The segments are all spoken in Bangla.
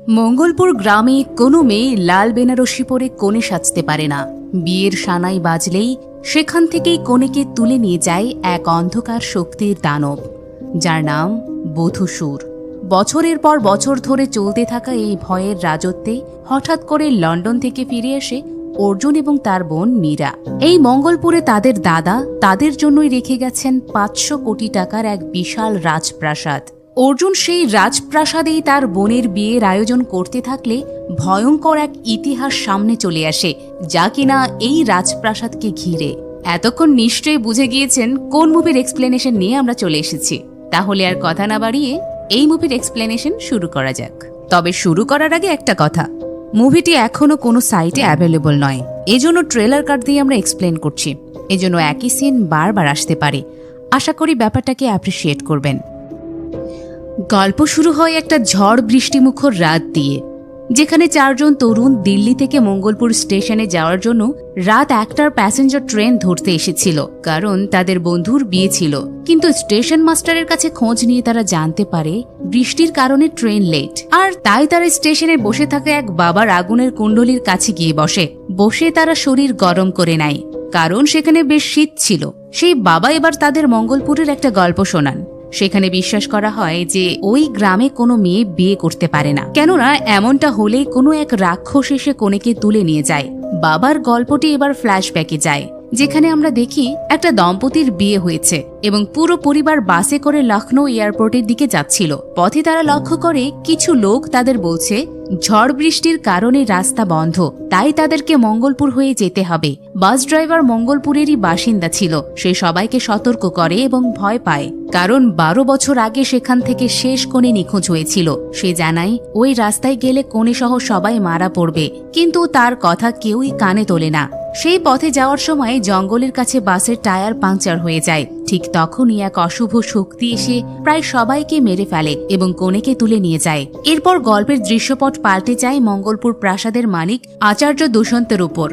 মঙ্গলপুর গ্রামে কোনো মেয়ে লাল বেনারসি পরে কনে সাজতে পারে না। বিয়ের সানাই বাজলেই সেখান থেকেই কনেকে তুলে নিয়ে যায় এক অন্ধকার শক্তির দানব, যার নাম বধূসুর। বছরের পর বছর ধরে চলতে থাকা এই ভয়ের রাজত্বে হঠাৎ করে লন্ডন থেকে ফিরে আসে অর্জুন এবং তার বোন মীরা। এই মঙ্গলপুরে তাদের দাদা তাদের জন্যই রেখে গেছেন 500 কোটি টাকার এক বিশাল রাজপ্রাসাদ। অর্জুন সেই রাজপ্রাসাদেই তার বোনের বিয়ের আয়োজন করতে থাকলে ভয়ঙ্কর এক ইতিহাস সামনে চলে আসে, যা কিনা এই রাজপ্রাসাদকে ঘিরে। এতক্ষণ নিশ্চয়ই বুঝে গিয়েছেন কোন মুভির এক্সপ্লেনেশন নিয়ে আমরা চলে এসেছি। তাহলে আর কথা না বাড়িয়ে এই মুভির এক্সপ্লেনেশন শুরু করা যাক। তবে শুরু করার আগে একটা কথা, মুভিটি এখনো কোনো সাইটে অ্যাভেলেবল নয়, এজন্য ট্রেলার কাট দিয়ে আমরা এক্সপ্লেন করছি। এজন্য একই সিন বারবার আসতে পারে। আশা করি ব্যাপারটাকে অ্যাপ্রিসিয়েট করবেন। গল্প শুরু হয় একটা ঝড় বৃষ্টিমুখর রাত দিয়ে, যেখানে 4 জন তরুণ দিল্লি থেকে মঙ্গলপুর স্টেশনে যাওয়ার জন্য রাত 1টার প্যাসেঞ্জার ট্রেন ধরতে এসেছিল, কারণ তাদের বন্ধুর বিয়ে ছিল। কিন্তু স্টেশন মাস্টারের কাছে খোঁজ নিয়ে তারা জানতে পারে বৃষ্টির কারণে ট্রেন লেট, আর তাই তারা স্টেশনে বসে থাকা এক বাবার আগুনের কুণ্ডলির কাছে গিয়ে বসে তারা শরীর গরম করে নেয়, কারণ সেখানে বেশ শীত ছিল। সেই বাবা এবার তাদের মঙ্গলপুরের একটা গল্প শোনান। সেখানে বিশ্বাস করা হয় যে ওই গ্রামে কোনো মেয়ে বিয়ে করতে পারে না, কেননা এমনটা হলে কোনো এক রাক্ষস এসে কনেকে তুলে নিয়ে যায়। বাবার গল্পটি এবার ফ্ল্যাশব্যাকে যায়, যেখানে আমরা দেখি একটা দম্পতির বিয়ে হয়েছে এবং পুরো পরিবার বাসে করে লখনৌ এয়ারপোর্টের দিকে যাচ্ছিল। পথে তারা লক্ষ্য করে কিছু লোক তাদের বলছে ঝড় বৃষ্টির কারণে রাস্তা বন্ধ, তাই তাদেরকে মঙ্গলপুর হয়ে যেতে হবে। বাস ড্রাইভার মঙ্গলপুরেরই বাসিন্দা ছিল। সে সবাইকে সতর্ক করে এবং ভয় পায়, কারণ 12 বছর আগে সেখান থেকে শেষ কনে নিখোঁজ হয়েছিল। সে জানায় ওই রাস্তায় গেলে কনে সহ সবাই মারা পড়বে, কিন্তু তার কথা কেউই কানে তোলে না। সেই পথে যাওয়ার সময় জঙ্গলের কাছে বাসের টায়ার পাংচার হয়ে যায়। ঠিক তখনই এক অশুভ শক্তি এসে প্রায় সবাইকে মেরে ফেলে এবং কনেকে তুলে নিয়ে যায়। এরপর গল্পের দৃশ্যপট পাল্টে যায় মঙ্গলপুর প্রাসাদের মালিক আচার্য দুষ্যন্তের উপর,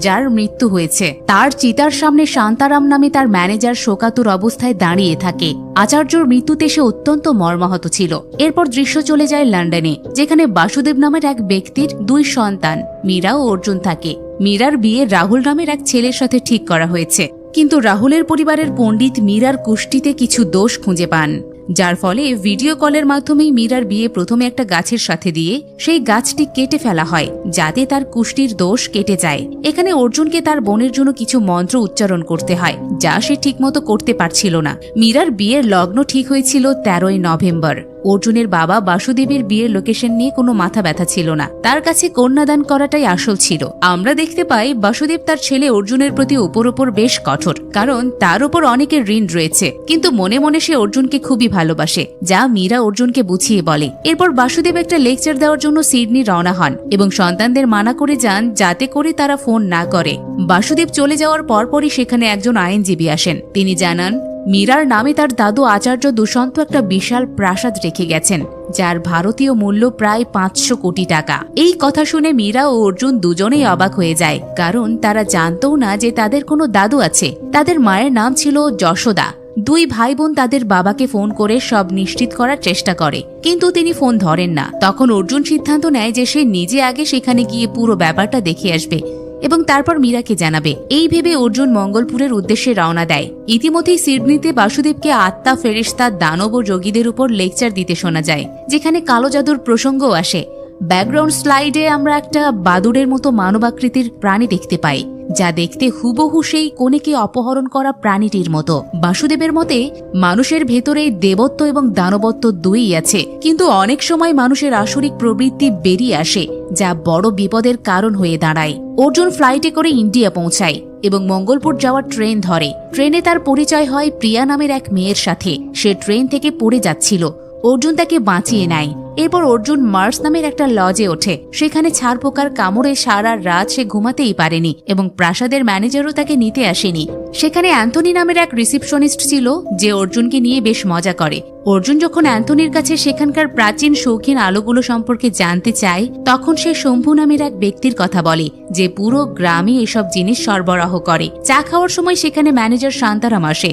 যার মৃত্যু হয়েছে। তার চিতার সামনে শান্তারাম নামে তার ম্যানেজার শোকাতুর অবস্থায় দাঁড়িয়ে থাকে। আচার্যর মৃত্যুতে সে অত্যন্ত মর্মাহত ছিল। এরপর দৃশ্য চলে যায় লন্ডনে, যেখানে বাসুদেব নামের এক ব্যক্তির 2 সন্তান মীরা ও অর্জুন থাকে। মীরার বিয়ে রাহুল নামের এক ছেলের সাথে ঠিক করা হয়েছে, কিন্তু রাহুলের পরিবারের পণ্ডিত মীরার কুষ্টিতে কিছু দোষ খুঁজে পান, যার ফলে ভিডিও কলের মাধ্যমেই মীরার বিয়ে প্রথমে একটা গাছের সাথে দিয়ে সেই গাছটি কেটে ফেলা হয়, যাতে তার কুষ্টির দোষ কেটে যায়। এখানে অর্জুনকে তার বোনের জন্য কিছু মন্ত্র উচ্চারণ করতে হয়, যা সে ঠিকমতো করতে পারছিল না। মীরার বিয়ের লগ্ন ঠিক হয়েছিল 13ই নভেম্বর। অর্জুনের বাবা বাসুদেবের বিয়ের লোকেশন নিয়ে কোনো মাথা ব্যথা ছিল না, তার কাছে কন্যাদান করাটাই আসল ছিল। আমরা দেখতে পাই বাসুদেব তার ছেলে অর্জুনের প্রতি ওপর বেশ কঠোর, কারণ তার উপর অনেকের ঋণ রয়েছে, কিন্তু মনে মনে সে অর্জুনকে খুবই ভালোবাসে, যা মীরা অর্জুনকে বুঝিয়ে বলে। এরপর বাসুদেব একটা লেকচার দেওয়ার জন্য সিডনি রওনা হন এবং সন্তানদের মানা করে যান যাতে করে তারা ফোন না করে। বাসুদেব চলে যাওয়ার পরপরই সেখানে একজন আইনজীবী আসেন। তিনি জানান মীরার নামে তার দাদু আচার্য দুষ্যন্ত একটা বিশাল প্রাসাদ রেখে গেছেন, যার ভারতীয় মূল্য প্রায় 500 কোটি টাকা। এই কথা শুনে মীরা ও অর্জুন দুজনেই অবাক হয়ে যায়, কারণ তারা জানতও না যে তাদের কোনো দাদু আছে। তাদের মায়ের নাম ছিল যশোদা। 2 ভাই বোন তাদের বাবাকে ফোন করে সব নিশ্চিত করার চেষ্টা করে, কিন্তু তিনি ফোন ধরেন না। তখন অর্জুন সিদ্ধান্ত নেয় যে সে নিজে আগে সেখানে গিয়ে পুরো ব্যাপারটা দেখে আসবে এবং তারপর মীরাকে জানাবে। এই ভেবে অর্জুন মঙ্গলপুরের উদ্দেশ্যে রওনা দেয়। ইতিমধ্যেই সিডনিতে বাসুদেবকে আত্মা, ফেরেশতা, দানব ও যোগীদের উপর লেকচার দিতে শোনা যায়, যেখানে কালো জাদুর প্রসঙ্গও আসে। ব্যাকগ্রাউন্ড স্লাইডে আমরা একটা বাদুড়ের মতো মানবাকৃতির প্রাণী দেখতে পাই, যা দেখতে হুবহু সেই কনেকে অপহরণ করা প্রাণীটির মতো। বাসুদেবের মতে মানুষের ভেতরে দেবত্ব এবং দানবত্ব দুইই আছে, কিন্তু অনেক সময় মানুষের আসরিক প্রবৃত্তি বেরিয়ে আসে, যা বড় বিপদের কারণ হয়ে দাঁড়ায়। অর্জুন ফ্লাইটে করে ইন্ডিয়া পৌঁছায় এবং মঙ্গলপুর যাওয়ার ট্রেন ধরে। ট্রেনে তার পরিচয় হয় প্রিয়া নামের এক মেয়ের সাথে। সে ট্রেন থেকে পড়ে যাচ্ছিল, অর্জুন তাকে বাঁচিয়ে নেয়। এরপর অর্জুন মার্স নামের একটা লজে ওঠে। সেখানে ছারপোকার কামড়ে সারা রাত সে ঘুমাতেই পারেনি এবং প্রাসাদের ম্যানেজারও তাকে নিতে আসেনি। সেখানে অ্যান্থনি নামের এক রিসেপশনিস্ট ছিল, যে অর্জুনকে নিয়ে বেশ মজা করে। অর্জুন যখন অ্যান্থনির কাছে সেখানকার প্রাচীন শৌখিন আলোগুলো সম্পর্কে জানতে চায়, তখন সে শম্ভু নামের এক ব্যক্তির কথা বলে, যে পুরো গ্রামে এসব জিনিস সরবরাহ করে। চা খাওয়ার সময় সেখানে ম্যানেজার শান্তারাম আসে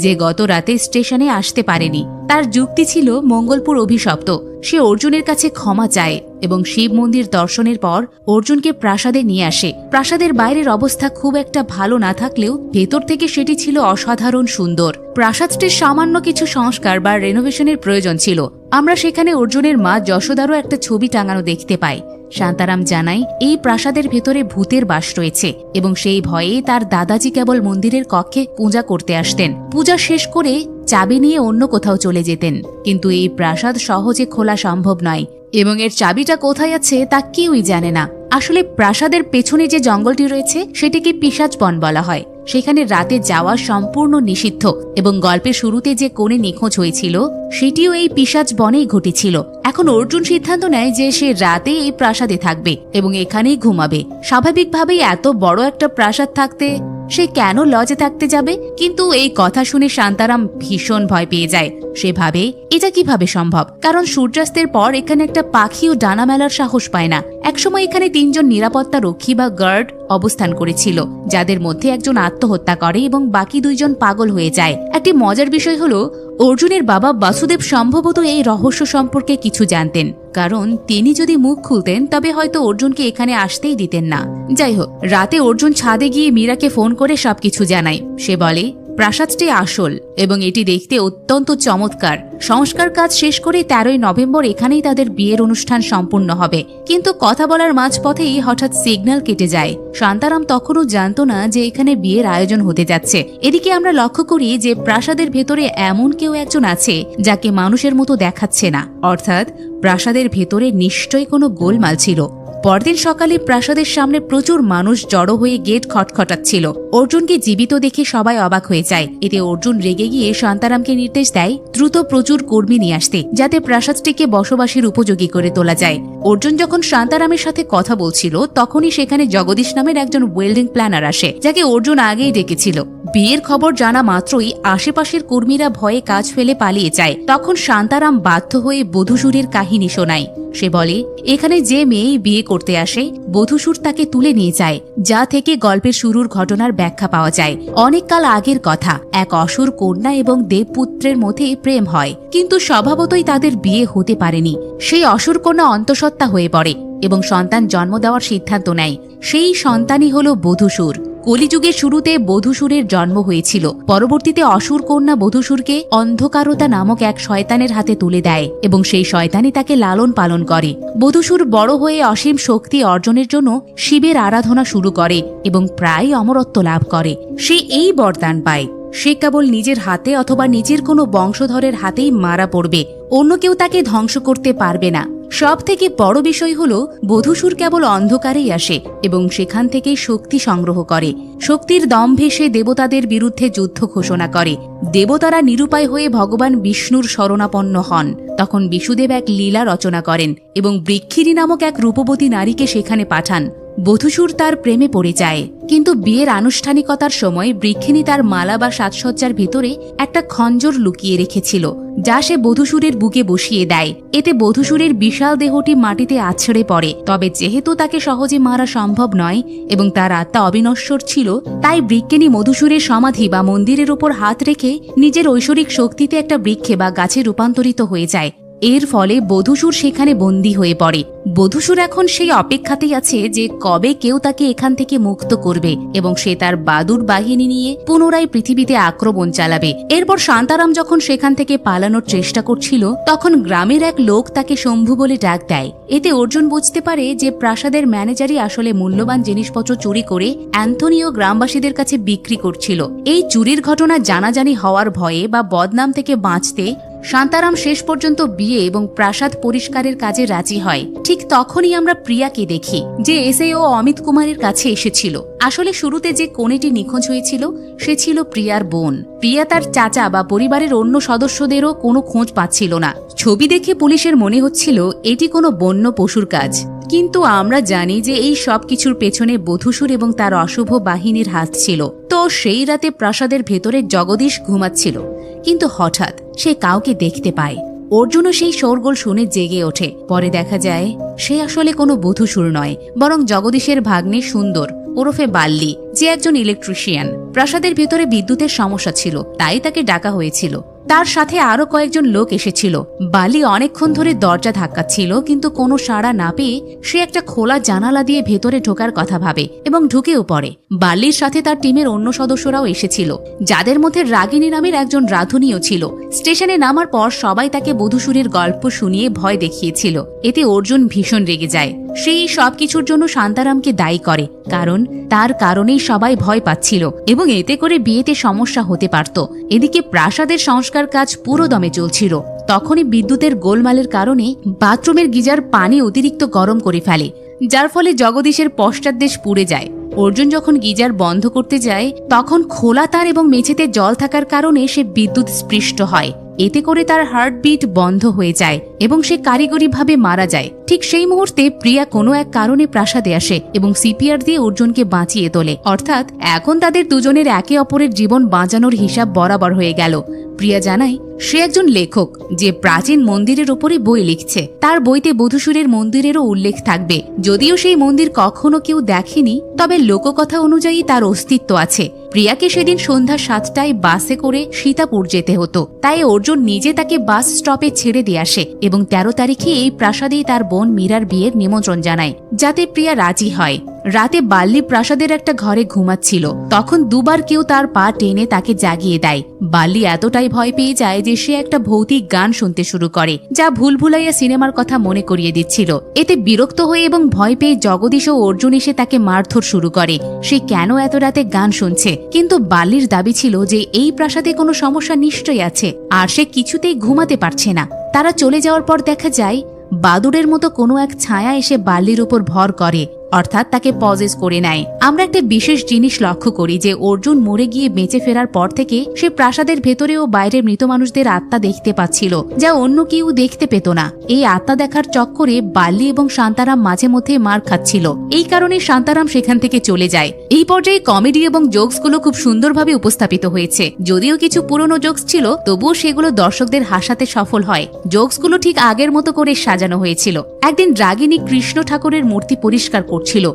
যে গত রাতে স্টেশনে আসতে পারেনি। তার যুক্তি ছিল মঙ্গলপুর অভিশপ্ত, সে অর্জুনের কাছে ক্ষমা চায় এবং শিব মন্দির দর্শনের পর অর্জুনকে প্রাসাদে নিয়ে আসে। প্রাসাদের বাইরের অবস্থা খুব একটা ভালো না থাকলেও ভেতর থেকে সেটি ছিল অসাধারণ সুন্দর। প্রাসাদটির সামান্য কিছু সংস্কার বা রেনোভেশনের প্রয়োজন ছিল। আমরা সেখানে অর্জুনের মা যশোদারও একটা ছবি টাঙানো দেখতে পাই। শান্তারাম জানায় এই প্রাসাদের ভেতরে ভূতের বাস রয়েছে এবং সেই ভয়ে তার দাদাজি কেবল মন্দিরের কক্ষে পূজা করতে আসতেন। পূজা শেষ করে চাবি নিয়ে অন্য কোথাও চলে যেতেন, কিন্তু এই প্রাসাদ সহজে খোলা সম্ভব নয় এবং এর চাবিটা কোথায় আছে তা কেউই জানে না। আসলে প্রাসাদের পেছনে যে জঙ্গলটি রয়েছে সেটিকে পিশাচ বন বলা হয়। সেখানে রাতে যাওয়া সম্পূর্ণ নিষিদ্ধ এবং গল্পের শুরুতে যে কোণে নিখোঁজ হয়েছিল সেটিও এই পিশাচ বনেই ঘটেছিল। এখন অর্জুন সিদ্ধান্ত নেয় যে সে রাতে এই প্রাসাদে থাকবে এবং এখানেই ঘুমাবে। স্বাভাবিকভাবেই এত বড় একটা প্রাসাদ থাকতে সে কেন লজে থাকতে যাবে? কিন্তু এই কথা শুনে শান্তারাম ভীষণ ভয় পেয়ে যায়। সে ভাবে এটা কিভাবে সম্ভব, কারণ সূর্যাস্তের পর এখানে একটা পাখিও ডানা মেলার সাহস পায় না। একসময় এখানে 3 জন নিরাপত্তা রক্ষী বা গার্ড অবস্থান করেছিল, যাদের মধ্যে একজন আত্মহত্যা করে এবং বাকি 2 জন পাগল হয়ে যায়। একটি মজার বিষয় হলো অর্জুনের বাবা বাসুদেব সম্ভবত এই রহস্য সম্পর্কে কিছু জানতেন, কারণ তিনি যদি মুখ খুলতেন তবে হয়তো অর্জুনকে এখানে আসতেই দিতেন না। যাই হোক, রাতে অর্জুন ছাদে গিয়ে মীরাকে ফোন করে সবকিছু জানায়। সে বলে প্রাসাদটি আসল এবং এটি দেখতে অত্যন্ত চমৎকার। সংস্কার কাজ শেষ করে 13ই নভেম্বর এখানেই তাদের বিয়ের অনুষ্ঠান সম্পূর্ণ হবে। কিন্তু কথা বলার মাঝপথেই হঠাৎ সিগন্যাল কেটে যায়। শান্তারাম তখনও জানতো না যে এখানে বিয়ের আয়োজন হতে যাচ্ছে। এদিকে আমরা লক্ষ্য করি যে প্রাসাদের ভেতরে এমন কেউ একজন আছে যাকে মানুষের মতো দেখাচ্ছে না, অর্থাৎ প্রাসাদের ভেতরে নিশ্চয়ই কোনো গোলমাল ছিল। পরদিন সকালে প্রাসাদের সামনে প্রচুর মানুষ জড়ো হয়ে গেট খটখটাচ্ছিল। অর্জুনকে জীবিত দেখে সবাই অবাক হয়ে যায়। এতে অর্জুন রেগে গিয়ে শান্তারামকে নির্দেশ দেয় দ্রুত প্রচুর কর্মী নিয়ে আসতে, যাতে প্রাসাদটিকে বসবাসের উপযোগী করে তোলা যায়। অর্জুন যখন শান্তারামের সাথে কথা বলছিল তখনই সেখানে জগদীশ নামের একজন ওয়েল্ডিং প্ল্যানার আসে, যাকে অর্জুন আগেই ডেকেছিল। বিয়ের খবর জানা মাত্রই আশেপাশের কর্মীরা ভয়ে কাজ ফেলে পালিয়ে যায়। তখন শান্তারাম বাধ্য হয়ে বধূসুরের কাহিনী শোনায়। সে বলে এখানে যে মেয়ে বিয়ে করতে আসে বধূসুর তাকে তুলে নিয়ে যায়, যা থেকে গল্পের শুরুর ঘটনার ব্যাখ্যা পাওয়া যায়। অনেককাল আগের কথা, এক অসুর কন্যা এবং দেবপুত্রের মধ্যে প্রেম হয়, কিন্তু স্বভাবতই তাদের বিয়ে হতে পারেনি। সেই অসুর কন্যা অন্তঃসত্ত্বা হয়ে পড়ে এবং সন্তান জন্ম দেওয়ার সিদ্ধান্ত নেয়। সেই সন্তানই হল বধূসুর। কলিযুগের শুরুতে বধূসুরের জন্ম হয়েছিল। পরবর্তীতে অসুর কন্যা বধূসুরকে অন্ধকারতা নামক এক শয়তানের হাতে তুলে দেয় এবং সেই শয়তানই তাকে লালন পালন করে। বধূসুর বড় হয়ে অসীম শক্তি অর্জনের জন্য শিবের আরাধনা শুরু করে এবং প্রায় অমরত্ব লাভ করে। সে এই বরদান পায়, সে কেবল নিজের হাতে অথবা নিজের কোনো বংশধরের হাতেই মারা পড়বে, অন্য কেউ তাকে ধ্বংস করতে পারবে না। সব থেকে বড় বিষয় হল বধূসুর কেবল অন্ধকারেই আসে এবং সেখান থেকেই শক্তি সংগ্রহ করে। শক্তির দম্ভে সে দেবতাদের বিরুদ্ধে যুদ্ধ ঘোষণা করে। দেবতারা নিরুপায় হয়ে ভগবান বিষ্ণুর শরণাপন্ন হন। তখন বিষ্ণুদেব এক লীলা রচনা করেন এবং বৃক্ষিণী নামক এক রূপবতী নারীকে সেখানে পাঠান। বধূসুর তার প্রেমে পড়ে যায়, কিন্তু বিয়ের আনুষ্ঠানিকতার সময় বৃক্ষিণী তার মালা বা সাজসজ্জার ভিতরে একটা খঞ্জর লুকিয়ে রেখেছিল, যা সে বধূসুরের বুকে বসিয়ে দেয়। এতে বধূসুরের বিশাল দেহটি মাটিতে আছড়ে পড়ে। তবে যেহেতু তাকে সহজে মারা সম্ভব নয় এবং তার আত্মা অবিনশ্বর ছিল, তাই বৃক্ষিণী মধুসূরের সমাধি বা মন্দিরের উপর হাত রেখে নিজের ঐশ্বরিক শক্তিতে একটা বৃক্ষে বা গাছে রূপান্তরিত হয়ে যায়। এর ফলে বধূসুর সেখানে বন্দী হয়ে পড়ে। বধূসুর এখন সেই অপেক্ষাতেই আছে যে কবে কেউ তাকে এখান থেকে মুক্ত করবে এবং সে তার বাদুর বাহিনী নিয়ে পুনরায় পৃথিবীতে আক্রমণ চালাবে। এরপর শান্তারাম যখন সেখান থেকে পালানোর চেষ্টা করছিল তখন গ্রামের এক লোক তাকে শম্ভু বলে ডাক দেয়। এতে অর্জুন বুঝতে পারে যে প্রাসাদের ম্যানেজারই আসলে মূল্যবান জিনিসপত্র চুরি করে অ্যান্থনিও গ্রামবাসীদের কাছে বিক্রি করছিল। এই চুরির ঘটনা জানাজানি হওয়ার ভয়ে বা বদনাম থেকে বাঁচতে শান্তারাম শেষ পর্যন্ত বিয়ে এবং প্রাসাদ পরিষ্কারের কাজে রাজি হয়। ঠিক তখনই আমরা প্রিয়াকে দেখি, যে এসএও অমিত কুমারের কাছে এসেছিল। আসলে শুরুতে যে কনেটি নিখোঁজ হয়েছিল সে ছিল প্রিয়ার বোন। প্রিয়া তার চাচা বা পরিবারের অন্য সদস্যদেরও কোনো খোঁজ পাচ্ছিল না। ছবি দেখে পুলিশের মনে হচ্ছিল এটি কোনো বন্য পশুর কাজ, কিন্তু আমরা জানি যে এই সব কিছুর পেছনে বধূসুর এবং তার অশুভ বাহিনীর হাত ছিল। তো সেই রাতে প্রাসাদের ভেতরে জগদীশ ঘুমাচ্ছিল, কিন্তু হঠাৎ সে কাউকে দেখতে পায়। অর্জুনও সেই শোরগোল শুনে জেগে ওঠে। পরে দেখা যায় সে আসলে কোনো বধূসুর নয়, বরং জগদীশের ভাগ্নে সুন্দর ওরফে বাল্লি, যে একজন ইলেকট্রিশিয়ান। প্রাসাদের ভেতরে বিদ্যুতের সমস্যা ছিল, তাই তাকে ডাকা হয়েছিল। তার সাথে আরো কয়েকজন লোক এসেছিল। বালি অনেকক্ষণ ধরে দরজা ধাক্কাচ্ছিল, কিন্তু কোনো সাড়া না পেয়ে সে একটা খোলা জানালা দিয়ে ভেতরে ঢোকার কথা ভাবে এবং ঢুকেও পড়ে। বালির সাথে তার টিমের অন্য সদস্যরাও এসেছিল, যাদের মধ্যে রাগিনী নামের একজন রাধুনীও ছিল। স্টেশনে নামার পর সবাই তাকে বধূসুরের গল্প শুনিয়ে ভয় দেখিয়েছিল। এতে অর্জুন ভীষণ রেগে যায়। সেই সবকিছুর জন্য শান্তারামকে দায়ী করে, কারণ তার কারণেই সবাই ভয় পাচ্ছিল এবং এতে করে বিয়েতে সমস্যা হতে পারত। এদিকে প্রাসাদের সংস্কার কাজ পুরো দমে চলছিল। তখনই বিদ্যুতের গোলমালের কারণে বাথরুমের গিজার পানি অতিরিক্ত গরম করে ফেলে, যার ফলে জগদীশের পশ্চাৎদেশ পুড়ে যায়। অর্জুন যখন গিজার বন্ধ করতে যায়, তখন খোলা তার এবং মেঝেতে জল থাকার কারণে সে বিদ্যুৎ স্পৃষ্ট হয়। এতে করে তার হার্টবিট বন্ধ হয়ে যায় এবং সে কারিগরিভাবে মারা যায়। ঠিক সেই মুহূর্তে প্রিয়া কোনো এক কারণে প্রাসাদে আসে এবং সিপিআর দিয়ে অর্জুনকে বাঁচিয়ে তোলে। অর্থাৎ এখন তাদের দুজনের একে অপরের জীবন বাঁচানোর হিসাব বরাবর হয়ে গেল। প্রিয়া জানায় সে একজন লেখক যে প্রাচীন মন্দিরের উপরে বই লিখছে। তার বইতে বধূসুরের মন্দিরেরও উল্লেখ থাকবে। যদিও সেই মন্দির কখনো কেউ দেখেনি, তবে লোককথা অনুযায়ী তার অস্তিত্ব আছে। প্রিয়াকে সেদিন সন্ধ্যা 7টায় বাসে করে সীতাপুর যেতে হতো, তাই অর্জুন নিজে তাকে বাস স্টপে ছেড়ে দিয়ে আসে এবং 13 তারিখে এই প্রাসাদেই তার বোন মীরার বিয়ের নিমন্ত্রণ জানায়, যাতে প্রিয়া রাজি হয়। রাতে বাল্লি প্রাসাদের একটা ঘরে ঘুমাচ্ছিল। তখন দুবার কেউ তার পা টেনে তাকে জাগিয়ে দেয়। বাল্লি এতটাই ভয় পেয়ে যায় যে সে একটা ভৌতিক গান শুনতে শুরু করে, যা ভুলভুলাইয়া সিনেমার কথা মনে করিয়ে দিচ্ছিল। এতে বিরক্ত হয়ে এবং ভয় পেয়ে জগদীশ ও অর্জুন এসে তাকে মারধর শুরু করে। সে কেন এত রাতে গান শুনছে, কিন্তু বাল্লির দাবি ছিল যে এই প্রাসাদে কোনো সমস্যা নিশ্চয়ই আছে, আর সে কিছুতেই ঘুমাতে পারছে না। তারা চলে যাওয়ার পর দেখা যায় বাদুড়ের মতো কোনো এক ছায়া এসে বাল্লির উপর ভর করে, অর্থাৎ তাকে পজেস করে নেয়। আমরা একটা বিশেষ জিনিস লক্ষ্য করি যে অর্জুন মরে গিয়ে বেঁচে ফেরার পর থেকে সে প্রাসাদের ভেতরে ও বাইরে মৃত মানুষদের আত্মা দেখতে পাচ্ছিল, যা অন্য কেউ দেখতে পেত না। এই আত্মা দেখার চক্করে বাল্লি এবং শান্তারাম মাঝে মধ্যে মার খাচ্ছিল। এই কারণে শান্তারাম সেখান থেকে চলে যায়। এই পর্যায়ে কমেডি এবং জোকসগুলো খুব সুন্দরভাবে উপস্থাপিত হয়েছে। যদিও কিছু পুরনো জোকস ছিল, তবুও সেগুলো দর্শকদের হাসাতে সফল হয়। জোকসগুলো ঠিক আগের মতো করে সাজানো হয়েছিল। একদিন রাগিনী কৃষ্ণ ঠাকুরের মূর্তি পরিষ্কার ছিল।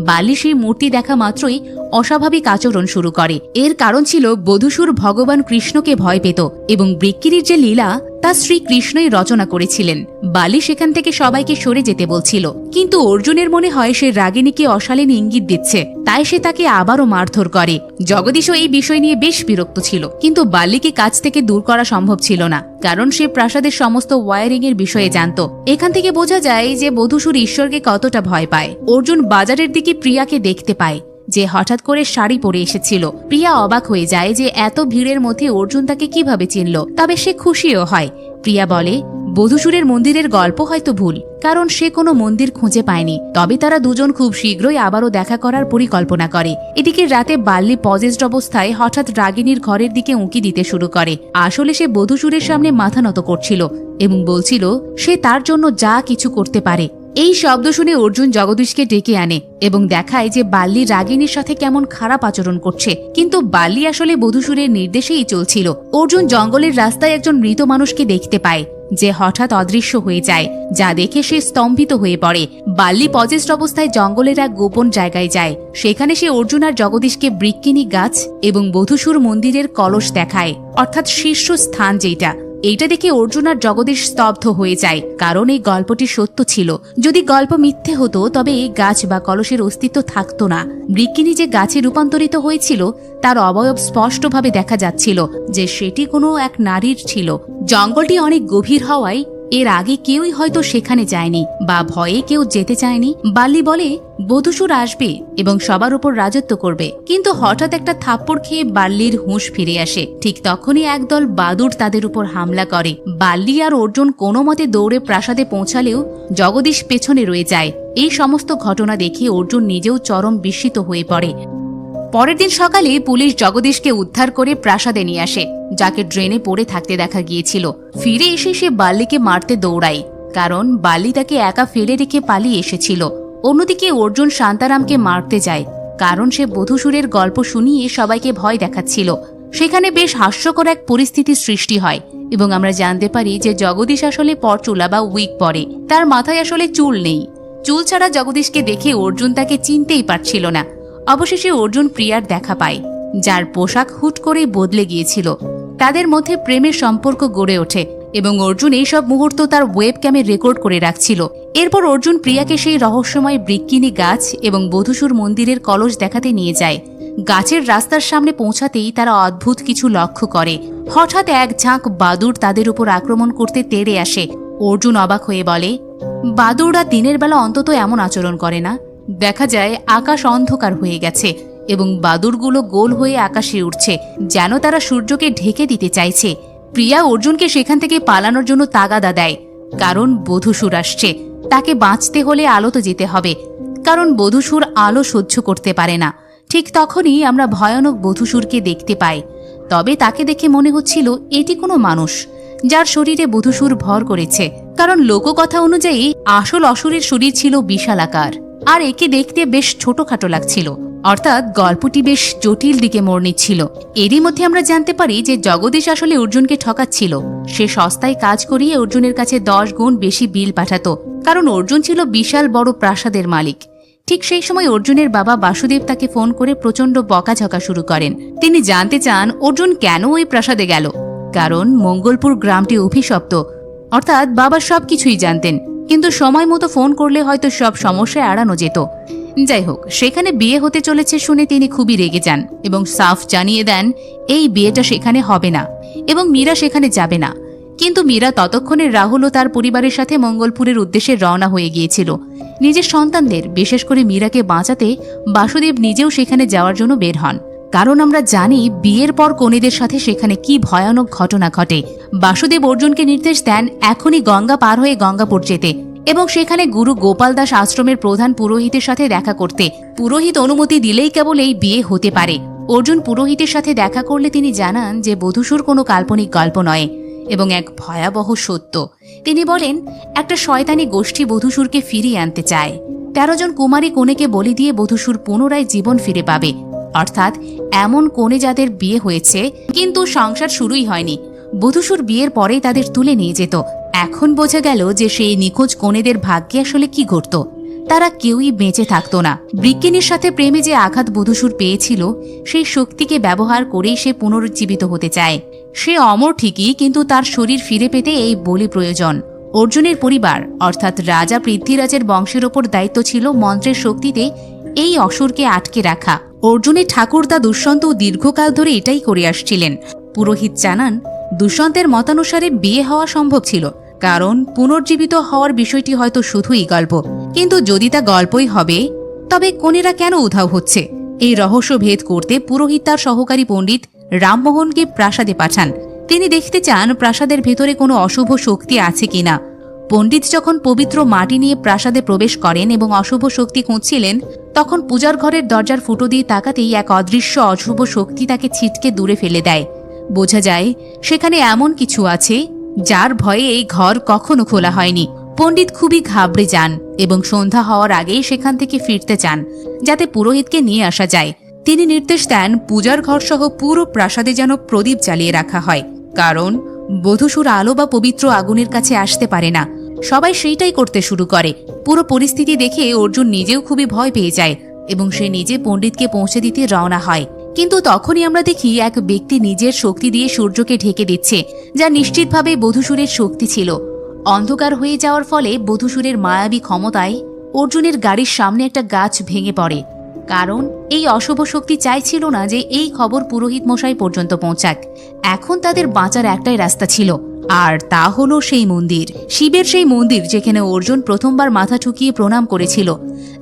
বালি সেই মূর্তি দেখা মাত্রই অস্বাভাবিক আচরণ শুরু করে। এর কারণ ছিল বধূসুর ভগবান কৃষ্ণকে ভয় পেত এবং বৃক্কিনীর যে লীলা তা শ্রী কৃষ্ণই রচনা করেছিলেন। বালি সেখান থেকে সবাইকে সরে যেতে বলছিল, কিন্তু অর্জুনের মনে হয় সে রাগিনীকে অশালীন ইঙ্গিত দিচ্ছে, তাই সে তাকে আবারও মারধর করে। জগদীশও এই বিষয় নিয়ে বেশ বিরক্ত ছিল, কিন্তু বালিকে কাছ থেকে দূর করা সম্ভব ছিল না, কারণ সে প্রাসাদের সমস্ত ওয়ারিং এর বিষয়ে জানত। এখান থেকে বোঝা যায় যে বধূসুর ঈশ্বরকে কতটা ভয় পায়। অর্জুন বাজারের দিকে প্রিয়াকে দেখতে পায়, যে হঠাৎ করে শাড়ি পরে এসেছিল। প্রিয়া অবাক হয়ে যায় যে এত ভিড়ের মধ্যে অর্জুন তাকে কিভাবে চিনল, তবে সে খুশিও হয়। প্রিয়া বলে বধূসুরের মন্দিরের গল্প হয়তো ভুল, কারণ সে কোনো মন্দির খুঁজে পায়নি। তবে তারা দুজন খুব শীঘ্রই আবারও দেখা করার পরিকল্পনা করে। এদিকে রাতে বাল্লি পজেসড অবস্থায় হঠাৎ রাগিনীর ঘরের দিকে উঁকি দিতে শুরু করে। আসলে সে বধূসুরের সামনে মাথা নত করছিল এবং বলছিল সে তার জন্য যা কিছু করতে পারে। এই শব্দ শুনে অর্জুন জগদীশকে ডেকে আনে এবং দেখায় যে বাল্লি রাগিনীর সাথে কেমন খারাপ আচরণ করছে, কিন্তু বাল্লি আসলে বধূসুরের নির্দেশেই চলছিল। অর্জুন জঙ্গলের রাস্তায় একজন মৃত মানুষকে দেখতে পায়, যে হঠাৎ অদৃশ্য হয়ে যায়, যা দেখে সে স্তম্ভিত হয়ে পড়ে। বাল্লি পজেস্ট অবস্থায় জঙ্গলের এক গোপন জায়গায় যায়। সেখানে সে অর্জুন আর জগদীশকে বৃক্কিনী গাছ এবং বধূসুর মন্দিরের কলস দেখায়, অর্থাৎ শীর্ষ স্থান যেটা। এইটা দেখে অর্জুন আর জগদীশ স্তব্ধ হয়ে যায়, কারণ এই গল্পটি সত্য ছিল। যদি গল্প মিথ্যে হতো তবে এই গাছ বা কলসের অস্তিত্ব থাকতো না। বৃক্কিনী যে গাছে রূপান্তরিত হয়েছিল তার অবয়ব স্পষ্টভাবে দেখা যাচ্ছিল যে সেটি কোনো এক নারীর ছিল। জঙ্গলটি অনেক গভীর হওয়ায় এর আগে কেউই হয়তো সেখানে যায়নি বা ভয়ে কেউ যেতে চায়নি। বাল্লি বলে বধূসুর আসবে এবং সবার উপর রাজত্ব করবে, কিন্তু হঠাৎ একটা থাপ্পড় খেয়ে বাল্লির হুঁশ ফিরে আসে। ঠিক তখনই একদল বাদুড় তাদের উপর হামলা করে। বাল্লি আর অর্জুন কোনো মতে দৌড়ে প্রাসাদে পৌঁছালেও জগদীশ পেছনে রয়ে যায়। এই সমস্ত ঘটনা দেখে অর্জুন নিজেও চরম বিস্মিত হয়ে পড়ে। পরের দিন সকালে পুলিশ জগদীশকে উদ্ধার করে প্রাসাদে নিয়ে আসে, যাকে ড্রেনে পড়ে থাকতে দেখা গিয়েছিল। ফিরে এসে সে বাল্লিকে মারতে দৌড়ায়, কারণ বাল্লি তাকে একা ফেলে রেখে পালিয়ে এসেছিল। অন্যদিকে অর্জুন শান্তারামকে মারতে যায়, কারণ সে বধূসুরের গল্প শুনিয়ে সবাইকে ভয় দেখাচ্ছিল। সেখানে বেশ হাস্যকর এক পরিস্থিতির সৃষ্টি হয় এবং আমরা জানতে পারি যে জগদীশ আসলে পরচুলা বা উইগ পরে। তার মাথায় আসলে চুল নেই। চুল ছাড়া জগদীশকে দেখে অর্জুন তাকে চিনতেই পারছিল না। অবশেষে অর্জুন প্রিয়ার দেখা পায়, যার পোশাক হুট করেই বদলে গিয়েছিল। তাদের মধ্যে প্রেমের সম্পর্ক গড়ে ওঠে এবং অর্জুন এইসব মুহূর্ত তার ওয়েব ক্যামে রেকর্ড করে রাখছিল। এরপর অর্জুন প্রিয়াকে সেই রহস্যময় বৃক্ষিনী গাছ এবং বধূসুর মন্দিরের কলস দেখাতে নিয়ে যায়। গাছের রাস্তার সামনে পৌঁছাতেই তারা অদ্ভুত কিছু লক্ষ্য করে। হঠাৎ এক ঝাঁক বাদুড় তাদের উপর আক্রমণ করতে তেড়ে আসে। অর্জুন অবাক হয়ে বলে, বাদুড়রা দিনের বেলা অন্তত এমন আচরণ করে না। দেখা যায় আকাশ অন্ধকার হয়ে গেছে এবং বাদুড়গুলো গোল হয়ে আকাশে উঠছে, যেন তারা সূর্যকে ঢেকে দিতে চাইছে। প্রিয়া অর্জুনকে সেখান থেকে পালানোর জন্য তাগাদা দেয়, কারণ বধূসুর আসছে। তাকে বাঁচতে হলে আলোতে যেতে হবে, কারণ বধূসুর আলো সহ্য করতে পারে না। ঠিক তখনই আমরা ভয়ানক বধূসুরকে দেখতে পাই। তবে তাকে দেখে মনে হচ্ছিল এটি কোনো মানুষ, যার শরীরে বধূসুর ভর করেছে, কারণ লোককথা অনুযায়ী আসল অসুরের শরীর ছিল বিশালাকার আর একে দেখতে বেশ ছোটখাটো লাগছিল। অর্থাৎ গল্পটি বেশ জটিল দিকে মোড় নিচ্ছিল। এরই মধ্যে আমরা জানতে পারি যে জগদীশ আসলে অর্জুনকে ঠকাচ্ছিল। সে সস্তায় কাজ করিয়ে অর্জুনের কাছে 10 গুণ বেশি বিল পাঠাতো, কারণ অর্জুন ছিল বিশাল বড় প্রাসাদের মালিক। ঠিক সেই সময় অর্জুনের বাবা বাসুদেব তাকে ফোন করে প্রচণ্ড বকাঝকা শুরু করেন। তিনি জানতে চান অর্জুন কেন ওই প্রাসাদে গেল, কারণ মঙ্গলপুর গ্রামটি অভিশপ্ত। অর্থাৎ বাবা সবকিছুই জানতেন, কিন্তু সময় মতো ফোন করলে হয়তো সব সমস্যা এড়ানো যেত। যাই হোক, সেখানে বিয়ে হতে চলেছে শুনে তিনি খুবই রেগে যান এবং সাফ জানিয়ে দেন এই বিয়েটা সেখানে হবে না এবং মীরা সেখানে যাবে না। কিন্তু মীরা ততক্ষণে রাহুল ও তার পরিবারের সাথে মঙ্গলপুরের উদ্দেশ্যে রওনা হয়ে গিয়েছিল। নিজের সন্তানদের, বিশেষ করে মীরাকে বাঁচাতে বাসুদেব নিজেও সেখানে যাওয়ার জন্য বের হন, কারণ আমরা জানি বিয়ের পর কনেদের সাথে সেখানে কি ভয়ানক ঘটনা ঘটে। বাসুদেব অর্জুনকে নির্দেশ দেন এখনই গঙ্গা পার হয়ে গঙ্গাপুর যেতে এবং সেখানে গুরু গোপাল দাস আশ্রমের প্রধান পুরোহিতের সাথে দেখা করতে। পুরোহিত অনুমতি দিলেই কেবল এই বিয়ে হতে পারে। অর্জুন পুরোহিতের সাথে দেখা করলে তিনি জানান যে বধূসুর কোনো কাল্পনিক গল্প নয় এবং এক ভয়াবহ সত্য। তিনি বলেন একটা শয়তানি গোষ্ঠী বধূসুরকে ফিরিয়ে আনতে চায়। 13 জন কুমারী কনেকে বলি দিয়ে বধূসুর পুনরায় জীবন ফিরে পাবে। অর্থাৎ এমন কনে যাদের বিয়ে হয়েছে কিন্তু সংসার শুরুই হয়নি, বধূসুর বিয়ের পরেই তাদের তুলে নিয়ে যেত। এখন বোঝা গেল যে সেই নিখোঁজ কনেদের ভাগ্যে আসলে কি ঘটত। তারা কেউই বেঁচে থাকতো না। বৃক্কিনীর সাথে প্রেমে যে আঘাত বধূসুর পেয়েছিল, সেই শক্তিকে ব্যবহার করেই সে পুনরুজ্জীবিত হতে চায়। সে অমর ঠিকই, কিন্তু তার শরীর ফিরে পেতে এই বলি প্রয়োজন। অর্জুনের পরিবার অর্থাৎ রাজা পৃথ্বীরাজের বংশের ওপর দায়িত্ব ছিল মন্ত্রের শক্তিতে এই অসুরকে আটকে রাখা। অর্জুনের ঠাকুরদা দুষ্যন্ত দীর্ঘকাল ধরে এটাই করে আসছিলেন। পুরোহিত জানান দুষ্যন্তের মতানুসারে বিয়ে হওয়া সম্ভব ছিল, কারণ পুনর্জীবিত হওয়ার বিষয়টি হয়তো শুধুই গল্প। কিন্তু যদি তা গল্পই হবে, তবে কনেরা কেন উধাও হচ্ছে? এই রহস্য ভেদ করতে পুরোহিত তার সহকারী পণ্ডিত রামমোহনকে প্রাসাদে পাঠান। তিনি দেখতে চান প্রাসাদের ভেতরে কোনো অশুভ শক্তি আছে কিনা। পণ্ডিত যখন পবিত্র মাটি নিয়ে প্রাসাদে প্রবেশ করেন এবং অশুভ শক্তি খুঁজছিলেন, তখন পূজার ঘরের দরজার ফুটো দিয়ে তাকাতেই এক অদৃশ্য অশুভ শক্তি তাকে ছিটকে দূরে ফেলে দেয়। বোঝা যায় সেখানে এমন কিছু আছে যার ভয়ে এই ঘর কখনো খোলা হয়নি। পণ্ডিত খুবই ঘাবড়ে যান এবং সন্ধ্যা হওয়ার আগেই সেখান থেকে ফিরতে চান, যাতে পুরোহিতকে নিয়ে আসা যায়। তিনি নির্দেশ দেন পূজার ঘর সহ পুরো প্রাসাদে যেন প্রদীপ জ্বালিয়ে রাখা হয়, কারণ বধূসুর আলো বা পবিত্র আগুনের কাছে আসতে পারে না। সবাই সেইটাই করতে শুরু করে। পুরো পরিস্থিতি দেখে অর্জুন নিজেও খুবই ভয় পেয়ে যায় এবং সে নিজে পণ্ডিতকে পৌঁছে দিতে রওনা হয়। কিন্তু তখনই আমরা দেখি এক ব্যক্তি নিজের শক্তি দিয়ে সূর্যকে ঢেকে দিচ্ছে, যা নিশ্চিতভাবে বধূসুরের শক্তি ছিল। অন্ধকার হয়ে যাওয়ার ফলে বধূসুরের মায়াবী ক্ষমতায় অর্জুনের গাড়ির সামনে একটা গাছ ভেঙে পড়ে, কারণ এই অশুভ শক্তি চাইছিল না যে এই খবর পুরোহিত মশাই পর্যন্ত পৌঁছাক। এখন তাদের বাঁচার একটাই রাস্তা ছিল, আর তা হলো সেই মন্দির, শিবের সেই মন্দির যেখানে অর্জুন প্রথমবার মাথা ঠুকিয়ে প্রণাম করেছিল।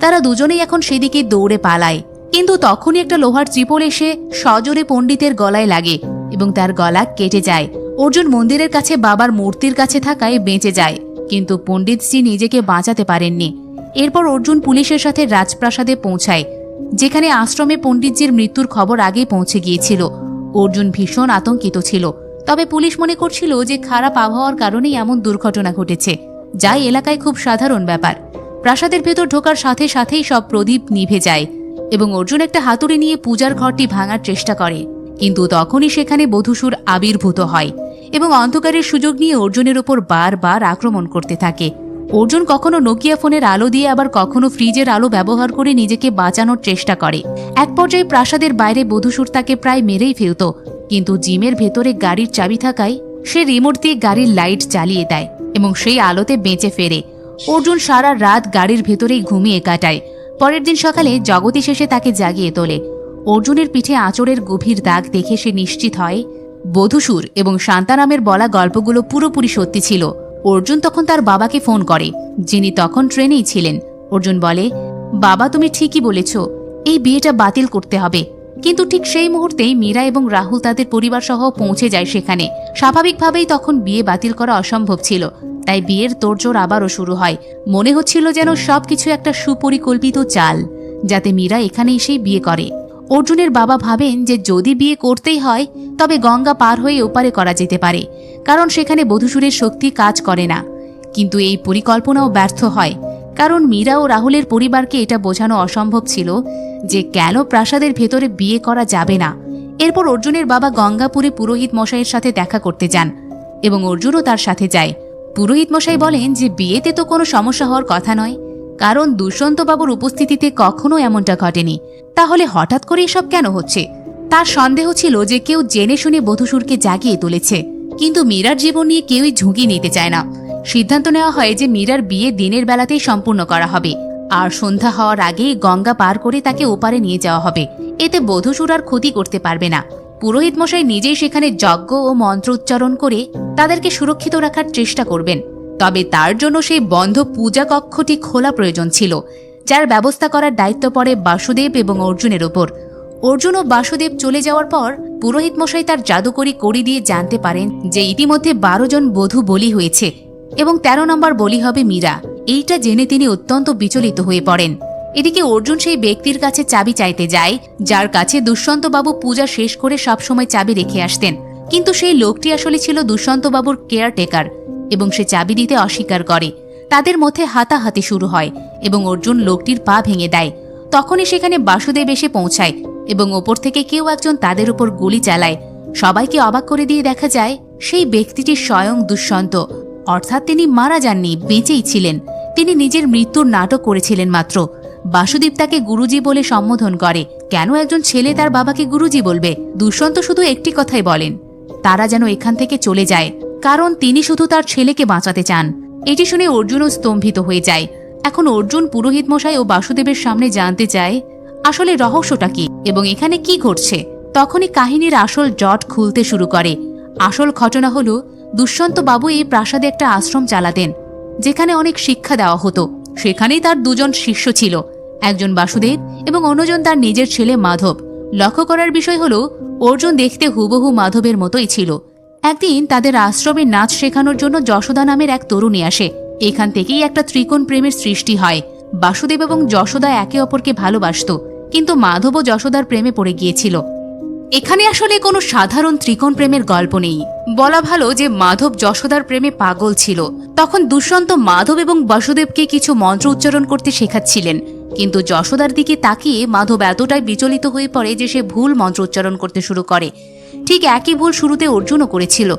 তারা দুজনেই এখন সেদিকে দৌড়ে পালায়, কিন্তু তখনই একটা লোহার ত্রিপল এসে সজোরে পণ্ডিতের গলায় লাগে এবং তার গলা কেটে যায়। অর্জুন মন্দিরের কাছে বাবার মূর্তির কাছে থাকায় বেঁচে যায়, কিন্তু পণ্ডিতজি নিজেকে বাঁচাতে পারেননি। এরপর অর্জুন পুলিশের সাথে রাজপ্রাসাদে পৌঁছায়, যেখানে আশ্রমে পণ্ডিতজির মৃত্যুর খবর আগে পৌঁছে গিয়েছিল। অর্জুন ভীষণ আতঙ্কিত ছিল, তবে পুলিশ মনে করছিল যে খারাপ আবহাওয়ার কারণেই এমন দুর্ঘটনা ঘটেছে, যা এলাকায় খুব সাধারণ ব্যাপার। প্রাসাদের ভেতর ঢোকার সাথে সাথেই সব প্রদীপ নিভে যায় এবং অর্জুন একটা হাতুড়ি নিয়ে পূজার ঘরটি ভাঙার চেষ্টা করে, কিন্তু তখনই সেখানে বধূসুর আবির্ভূত হয় এবং অন্ধকারের সুযোগ নিয়ে অর্জুনের ওপর বারবার আক্রমণ করতে থাকে। অর্জুন কখনো নোকিয়া ফোনের আলো দিয়ে আবার কখনো ফ্রিজের আলো ব্যবহার করে নিজেকে বাঁচানোর চেষ্টা করে। এক পর্যায়ে প্রাসাদের বাইরে বধূসুর তাকে প্রায় মেরেই ফেলত, কিন্তু জিমের ভেতরে গাড়ির চাবি থাকায় সে রিমোট দিয়ে গাড়ির লাইট জ্বালিয়ে দেয় এবং সেই আলোতে বেঁচে ফেরে। অর্জুন সারা রাত গাড়ির ভেতরেই ঘুমিয়ে কাটায়। পরের দিন সকালে জগদীশ এসে তাকে জাগিয়ে তোলে। অর্জুনের পিঠে আঁচড়ের গভীর দাগ দেখে সে নিশ্চিত হয় বধূসুর এবং শান্তারামের বলা গল্পগুলো পুরোপুরি সত্যি ছিল। অর্জুন তখন তার বাবাকে ফোন করে, যিনি তখন ট্রেনেই ছিলেন। অর্জুন বলে, বাবা তুমি ঠিকই বলেছ, এই বিয়েটা বাতিল করতে হবে। কিন্তু ঠিক সেই মুহূর্তেই মীরা এবং রাহুল তাদের পরিবার সহ পৌঁছে যায় সেখানে। স্বাভাবিকভাবেই তখন বিয়ে বাতিল করা অসম্ভব ছিল, তাই বিয়ের তোড়জোড় আবারও শুরু হয়। মনে হচ্ছিল যেন সবকিছু একটা সুপরিকল্পিত চাল, যাতে মীরা এখানে এসেই বিয়ে করে। অর্জুনের বাবা ভাবেন যে যদি বিয়ে করতেই হয় তবে গঙ্গা পার হয়ে ওপারে করা যেতে পারে, কারণ সেখানে বধূসুরের শক্তি কাজ করে না। কিন্তু এই পরিকল্পনাও ব্যর্থ হয়, কারণ মীরা ও রাহুলের পরিবারকে এটা বোঝানো অসম্ভব ছিল যে কেন প্রাসাদের ভেতরে বিয়ে করা যাবে না। এরপর অর্জুনের বাবা গঙ্গাপুরে পুরোহিত মশাইয়ের সাথে দেখা করতে যান এবং অর্জুনও তার সাথে যায়। পুরোহিত মশাই বলেন যে বিয়েতে তো কোনো সমস্যা হওয়ার কথা নয়, কারণ দুষ্যন্তবাবুর উপস্থিতিতে কখনো এমনটা ঘটেনি। তাহলে হঠাৎ করে এসব কেন হচ্ছে? তার সন্দেহ ছিল যে কেউ জেনে শুনে বধূসুরকে জাগিয়ে তুলেছে, কিন্তু মীরার জীবন নিয়ে কেউই ঝুঁকি নিতে চায় না। সিদ্ধান্ত নেওয়া হয় যে মীরার বিয়ে দিনের বেলাতেই সম্পূর্ণ করা হবে, আর সন্ধ্যা হওয়ার আগেই গঙ্গা পার করে তাকে ওপারে নিয়ে যাওয়া হবে। এতে বধূসুর আর ক্ষতি করতে পারবে না। পুরোহিত মশাই নিজেই সেখানে যজ্ঞ ও মন্ত্র উচ্চারণ করে তাদেরকে সুরক্ষিত রাখার চেষ্টা করবেন। তবে তার জন্য সেই বন্ধ পূজা কক্ষটি খোলা প্রয়োজন ছিল, যার ব্যবস্থা করার দায়িত্ব পড়ে বাসুদেব এবং অর্জুনের ওপর। অর্জুন ও বাসুদেব চলে যাওয়ার পর পুরোহিত মশাই তার জাদুকরি কড়ি দিয়ে জানতে পারেন যে ইতিমধ্যে 12 জন বধূ বলি হয়েছে এবং 13 নম্বর বলি হবে মীরা। এইটা জেনে তিনি অত্যন্ত বিচলিত হয়ে পড়েন। এদিকে অর্জুন সেই ব্যক্তির কাছে চাবি চাইতে যায়, যার কাছে দুষ্যন্তবাবু পূজা শেষ করে সবসময় চাবি রেখে আসতেন। কিন্তু সেই লোকটি আসলে ছিল দুষ্যন্তবাবুর কেয়ারটেকার এবং সে চাবি দিতে অস্বীকার করে। তাদের মধ্যে হাতাহাতি শুরু হয় এবং অর্জুন লোকটির পা ভেঙে দেয়। তখনই সেখানে বাসুদেব এসে পৌঁছায় এবং ওপর থেকে কেউ একজন তাদের উপর গুলি চালায়। সবাইকে অবাক করে দিয়ে দেখা যায় সেই ব্যক্তিটি স্বয়ং দুষ্যন্ত, অর্থাৎ তিনি মারা যাননি, বেঁচেই ছিলেন। তিনি নিজের মৃত্যুর নাটক করেছিলেন মাত্র। বাসুদেব তাকে গুরুজি বলে সম্বোধন করে। কেন একজন ছেলে তার বাবাকে গুরুজি বলবে? দুষ্যন্ত শুধু একটি কথাই বলেন, তারা যেন এখান থেকে চলে যায়, কারণ তিনি শুধু তার ছেলেকে বাঁচাতে চান। এটি শুনে অর্জুনও স্তম্ভিত হয়ে যায়। এখন অর্জুন পুরোহিত মশাই ও বাসুদেবের সামনে জানতে চায় আসলে রহস্যটা কি এবং এখানে কি ঘটছে। তখনই কাহিনীর আসল জট খুলতে শুরু করে। আসল ঘটনা হলো দুষ্যন্ত বাবু এই প্রাসাদে একটা আশ্রম চালাতেন, যেখানে অনেক শিক্ষা দেওয়া হতো। সেখানেই তার 2 জন শিষ্য ছিল, একজন বাসুদেব এবং অন্যজন তার নিজের ছেলে মাধব। লক্ষ্য করার বিষয় হলো অর্জুন দেখতে হুবহু মাধবের মতোই ছিল। একদিন তাদের আশ্রমে নাচ শেখানোর জন্য যশোদা নামের এক তরুণী আসে। এখান থেকেই একটা ত্রিকোণ প্রেমের সৃষ্টি হয়। বাসুদেব এবং যশোদা একে অপরকে ভালোবাসত, কিন্তু মাধব ও যশোদার প্রেমে পড়ে গিয়েছিল। এখানে আসলে কোনো সাধারণ ত্রিকোণ প্রেমের গল্প নেই, বলা ভালো যে মাধব যশোদার প্রেমে পাগল ছিল। তখন দুষ্যন্ত মাধব এবং বাসুদেবকে কিছু মন্ত্র উচ্চারণ করতে শেখাচ্ছিলেন, কিন্তু যশোদার দিকে তাকিয়ে মাধব এতটাই বিচলিত হয়ে পড়ে যে সে ভুল মন্ত্র উচ্চারণ করতে শুরু করে। ঠিক একই ভুল শুরুতে অর্জুনও করেছিল।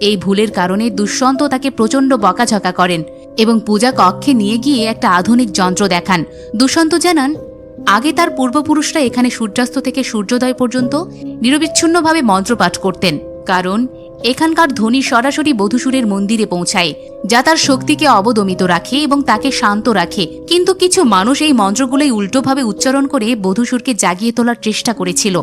এই ভুলের কারণে দুষ্যন্ত তাকে প্রচণ্ড বকাঝকা করেন এবং পূজা কক্ষে নিয়ে গিয়ে একটা আধুনিক যন্ত্র দেখান। দুষ্যন্ত জানান আগে তার পূর্বপুরুষরা এখানে সূর্যাস্ত থেকে সূর্যোদয় পর্যন্ত নিরবিচ্ছিন্নভাবে মন্ত্রপাঠ করতেন, কারণ এখানকার ধ্বনি সরাসরি বধূসুরের মন্দিরে পৌঁছায়, যা তার শক্তিকে অবদমিত রাখে এবং তাকে শান্ত রাখে। কিন্তু কিছু মানুষ এই মন্ত্রগুলোই উল্টোভাবে উচ্চারণ করে বধূসুরকে জাগিয়ে তোলার চেষ্টা করেছিল।